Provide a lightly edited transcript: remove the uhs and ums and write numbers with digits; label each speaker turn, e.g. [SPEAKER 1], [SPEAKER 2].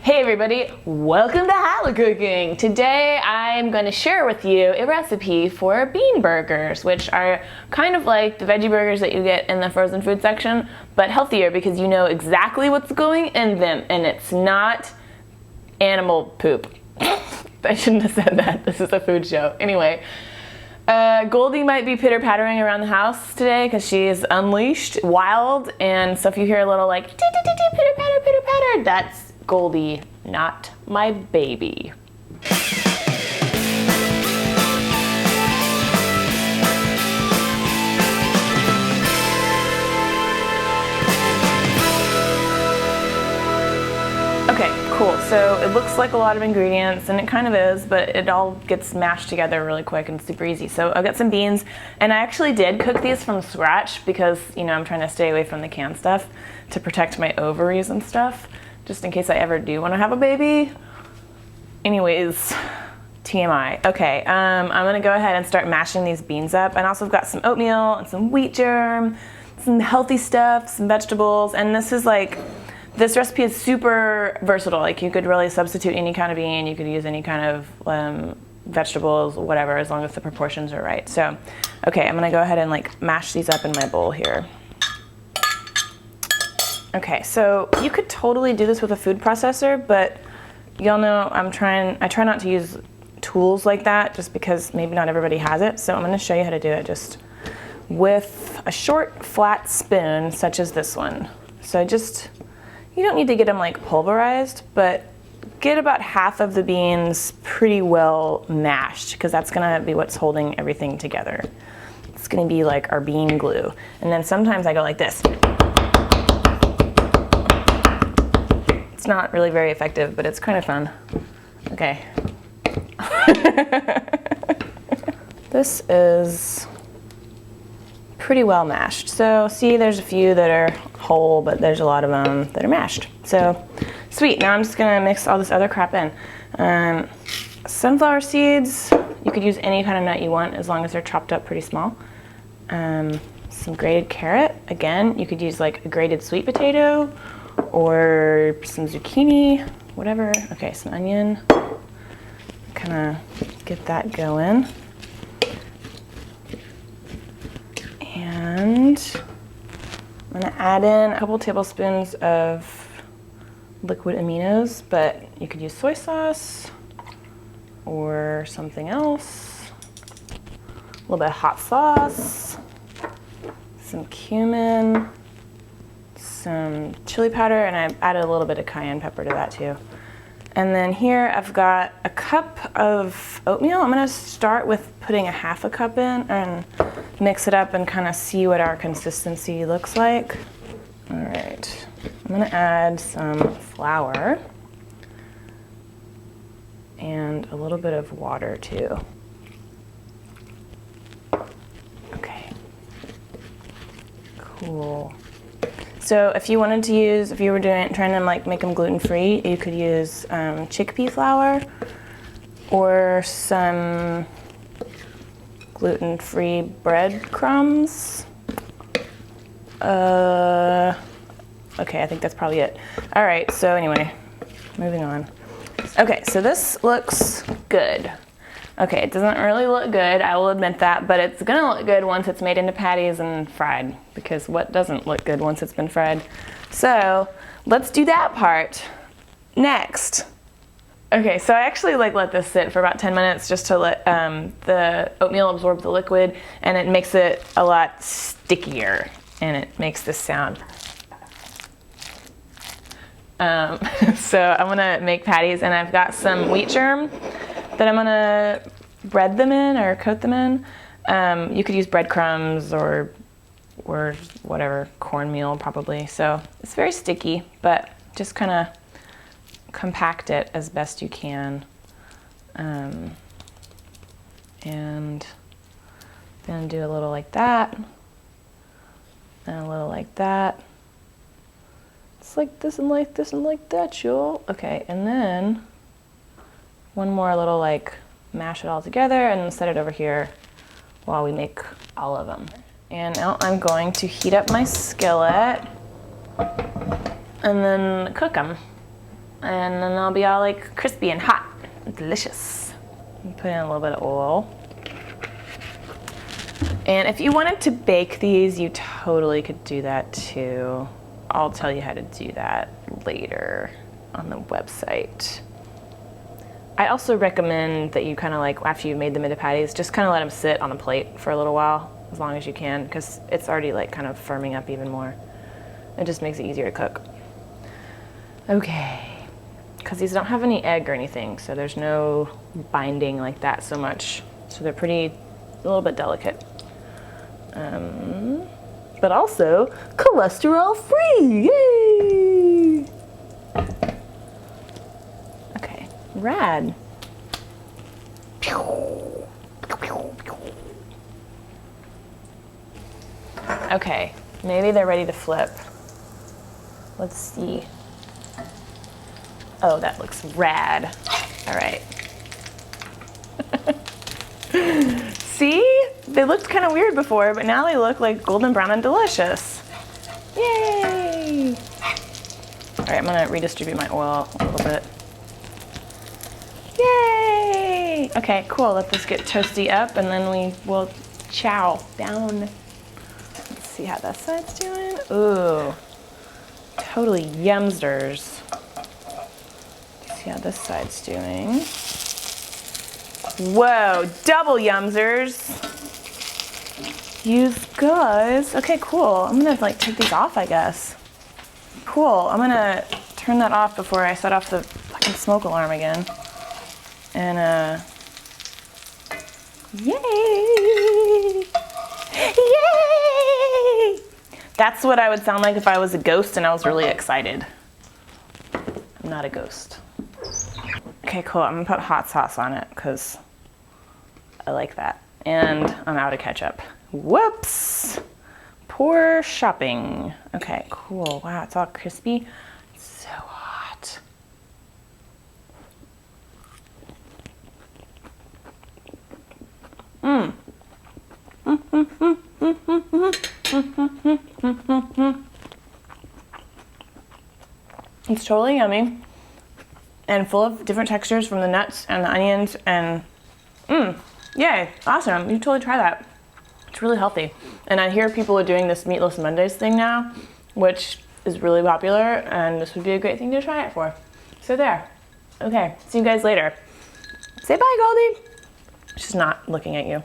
[SPEAKER 1] Hey everybody, welcome to Hilah Cooking. Today I'm going to share with you a recipe for bean burgers, which are kind of like the veggie burgers that you get in the frozen food section, but healthier because you know exactly what's going in them and it's not animal poop. I shouldn't have said that. This is a food show. Anyway, Goldie might be pitter-pattering around the house today because she is unleashed, wild, and so if you hear a little like pitter-patter, pitter-patter, that's Goldie, not my baby. Okay, cool. So it looks like a lot of ingredients, and it kind of is, but it all gets mashed together really quick and super easy. So I've got some beans, and I actually did cook these from scratch because, you know, I'm trying to stay away from the canned stuff to protect my ovaries and stuff, just in case I ever do want to have a baby. Anyways, TMI. Okay, I'm gonna go ahead and start mashing these beans up. And also I've got some oatmeal and some wheat germ, some healthy stuff, some vegetables, and this recipe is super versatile. Like you could really substitute any kind of bean, you could use any kind of vegetables, whatever, as long as the proportions are right. So, okay, I'm gonna go ahead and like mash these up in my bowl here. Okay, so you could totally do this with a food processor, but y'all know I try not to use tools like that just because maybe not everybody has it. So I'm gonna show you how to do it just with a short flat spoon such as this one. So you don't need to get them like pulverized, but get about half of the beans pretty well mashed because that's gonna be what's holding everything together. It's gonna be like our bean glue. And then sometimes I go like this. It's not really very effective, but it's kind of fun. Okay. This is pretty well mashed. So see, there's a few that are whole, but there's a lot of them that are mashed. So sweet. Now I'm just gonna mix all this other crap in. Sunflower seeds, you could use any kind of nut you want as long as they're chopped up pretty small. Some grated carrot. Again, you could use like a grated sweet potato or some zucchini, whatever. Okay, some onion. Kind of get that going. And I'm gonna add in a couple tablespoons of liquid aminos, but you could use soy sauce or something else. A little bit of hot sauce, some cumin, some chili powder, and I added a little bit of cayenne pepper to that too. And then here I've got a cup of oatmeal. I'm gonna start with putting a half a cup in and mix it up and kind of see what our consistency looks like. All right, I'm gonna add some flour and a little bit of water too. Okay, cool. So if you wanted to use, if you were trying to like make them gluten-free, you could use chickpea flour or some gluten-free breadcrumbs. Okay, I think that's probably it. All right, so anyway, moving on. Okay, so this looks good. Okay, it doesn't really look good, I will admit that, but it's gonna look good once it's made into patties and fried, because what doesn't look good once it's been fried? So let's do that part next. Okay, so I actually let this sit for about 10 minutes just to let the oatmeal absorb the liquid, and it makes it a lot stickier, and it makes this sound. So I'm gonna make patties, and I've got some wheat germ that I'm gonna bread them in or coat them in. You could use breadcrumbs or whatever, cornmeal probably. So it's very sticky, but just kind of compact it as best you can. And then do a little like that, and a little like that. It's like this and like this and like that, y'all. Okay, and then one more little like mash it all together and set it over here while we make all of them. And now I'm going to heat up my skillet and then cook them. And then they'll be all like crispy and hot and delicious. Put in a little bit of oil. And if you wanted to bake these, you totally could do that too. I'll tell you how to do that later on the website. I also recommend that you kind of like, after you've made them into patties, just kind of let them sit on a plate for a little while, as long as you can, because it's already like kind of firming up even more. It just makes it easier to cook. Okay, because these don't have any egg or anything, so there's no binding like that so much. So they're a little bit delicate. But also cholesterol free, yay! Okay, rad. Okay, maybe they're ready to flip. Let's see. Oh, that looks rad. All right. See? They looked kind of weird before, but now they look like golden brown and delicious. Yay! All right, I'm gonna redistribute my oil a little bit. Yay! Okay, cool. Let this get toasty up, and then we will chow down. Let's see how that side's doing. Ooh, totally yumsters. Let's see how this side's doing. Whoa, double yumsters. You guys. Okay, cool. I'm gonna like take these off, I guess. Cool. I'm gonna turn that off before I set off the fucking smoke alarm again. And yay! Yay! That's what I would sound like if I was a ghost and I was really excited. I'm not a ghost. Okay, cool. I'm gonna put hot sauce on it because I like that. And I'm out of ketchup. Whoops! Poor shopping. Okay, cool. Wow, it's all crispy. It's so hot. It's totally yummy and full of different textures from the nuts and the onions and yay, awesome. You totally try that. It's really healthy. And I hear people are doing this Meatless Mondays thing now, which is really popular, and this would be a great thing to try it for. So there. Okay, see you guys later. Say bye, Goldie. She's not looking at you.